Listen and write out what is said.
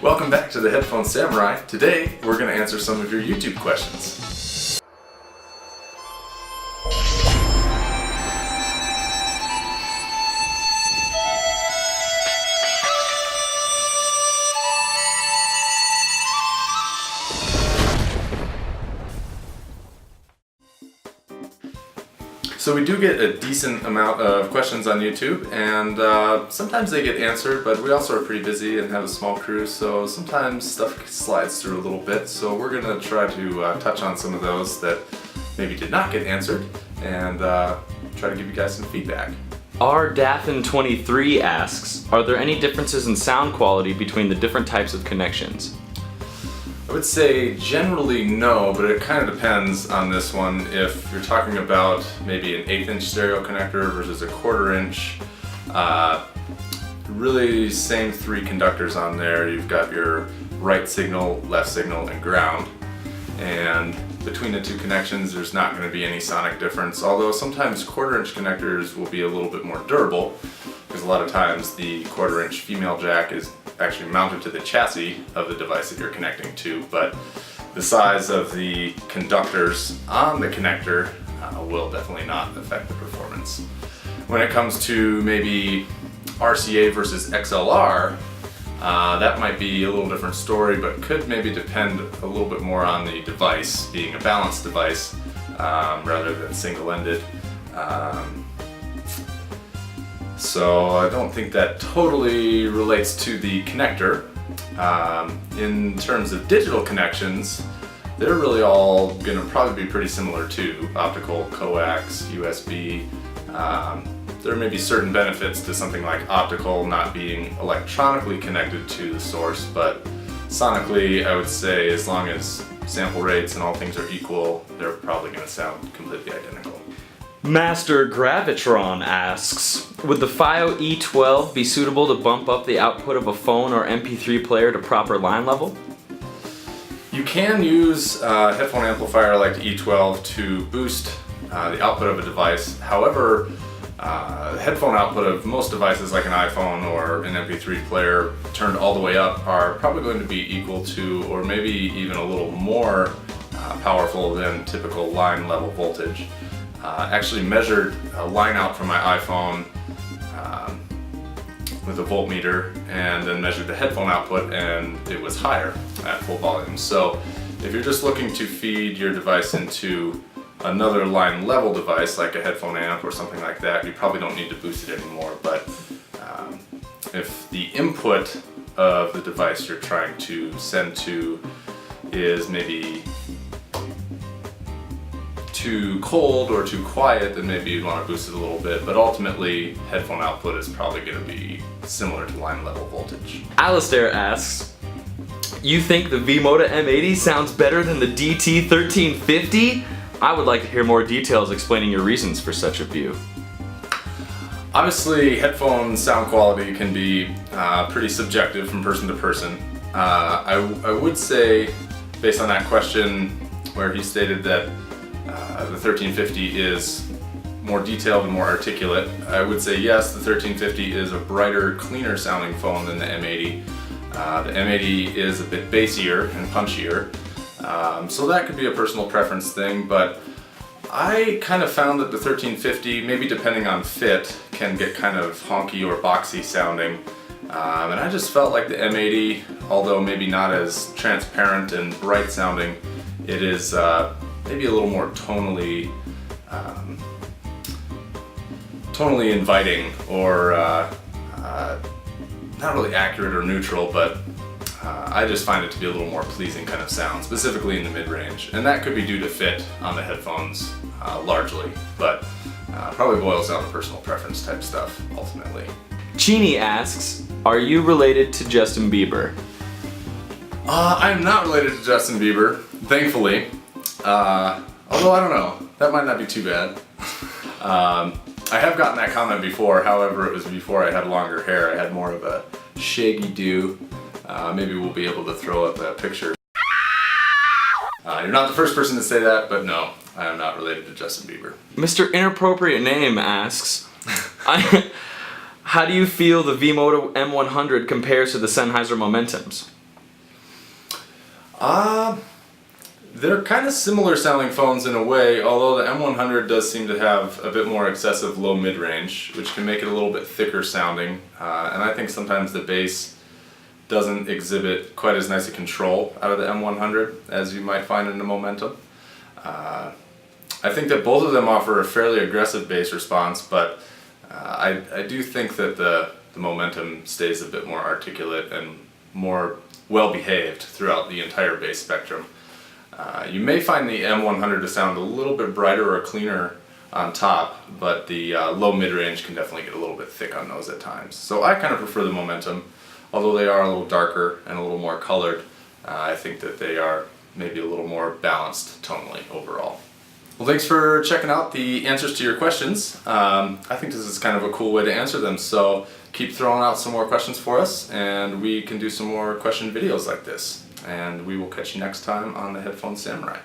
Welcome back to the Headphone Samurai. Today, we're going to answer some of your YouTube questions. So we do get a decent amount of questions on YouTube, and sometimes they get answered, but we also are pretty busy and have a small crew, so sometimes stuff slides through a little bit. So we're going to try to touch on some of those that maybe did not get answered, and try to give you guys some feedback. rdaffin23 asks, are there any differences in sound quality between the different types of connections? I would say generally no, but it kind of depends on this one. If you're talking about maybe an 1/8 inch stereo connector versus a 1/4 inch, really same 3 conductors on there. You've got your right signal, left signal, and ground. And between the 2 connections, there's not going to be any sonic difference, although sometimes 1/4 inch connectors will be a little bit more durable, because a lot of times the 1/4 inch female jack is actually mounted to the chassis of the device that you're connecting to, but the size of the conductors on the connector will definitely not affect the performance. When it comes to maybe RCA versus XLR, that might be a little different story, but could maybe depend a little bit more on the device being a balanced device rather than single-ended. So I don't think that totally relates to the connector. In terms of digital connections, they're really all going to probably be pretty similar too. Optical, coax, USB. There may be certain benefits to something like optical not being electronically connected to the source, but sonically I would say as long as sample rates and all things are equal, they're probably going to sound completely identical. Master Gravitron asks, would the FiO E12 be suitable to bump up the output of a phone or MP3 player to proper line level? You can use a headphone amplifier like the E12 to boost the output of a device. However, the headphone output of most devices like an iPhone or an MP3 player turned all the way up are probably going to be equal to, or maybe even a little more powerful than typical line level voltage. Actually measured a line out from my iPhone with a voltmeter, and then measured the headphone output, and it was higher at full volume. So if you're just looking to feed your device into another line level device like a headphone amp or something like that, you probably don't need to boost it anymore. But if the input of the device you're trying to send to is maybe too cold or too quiet, then maybe you'd want to boost it a little bit, but ultimately headphone output is probably going to be similar to line level voltage. Alistair asks, you think the V-Moda M80 sounds better than the DT1350? I would like to hear more details explaining your reasons for such a view. Obviously, headphone sound quality can be pretty subjective from person to person. I would say, based on that question where he stated that the 1350 is more detailed and more articulate, I would say yes, the 1350 is a brighter, cleaner sounding phone than the M80. The M80 is a bit bassier and punchier, so that could be a personal preference thing, but I kind of found that the 1350, maybe depending on fit, can get kind of honky or boxy sounding, and I just felt like the M80, although maybe not as transparent and bright sounding, it is maybe a little more tonally inviting, or not really accurate or neutral, but I just find it to be a little more pleasing kind of sound, specifically in the mid-range. And that could be due to fit on the headphones largely, but probably boils down to personal preference type stuff ultimately. Chini asks, are you related to Justin Bieber? I'm not related to Justin Bieber, thankfully. Although I don't know, that might not be too bad. I have gotten that comment before, however it was before I had longer hair. I had more of a shaggy do. Maybe we'll be able to throw up a picture. You're not the first person to say that, but no, I am not related to Justin Bieber. Mr. Inappropriate Name asks, how do you feel the V-Moda M100 compares to the Sennheiser Momentums? They're kind of similar sounding phones in a way, although the M100 does seem to have a bit more excessive low mid-range, which can make it a little bit thicker sounding. And I think sometimes the bass doesn't exhibit quite as nice a control out of the M100 as you might find in the Momentum. I think that both of them offer a fairly aggressive bass response, but I do think that the Momentum stays a bit more articulate and more well-behaved throughout the entire bass spectrum. You may find the M100 to sound a little bit brighter or cleaner on top, but the low mid-range can definitely get a little bit thick on those at times. So I kind of prefer the Momentum, although they are a little darker and a little more colored. I think that they are maybe a little more balanced tonally overall. Well, thanks for checking out the answers to your questions. I think this is kind of a cool way to answer them, so keep throwing out some more questions for us and we can do some more question videos like this. And we will catch you next time on the Headphone Samurai.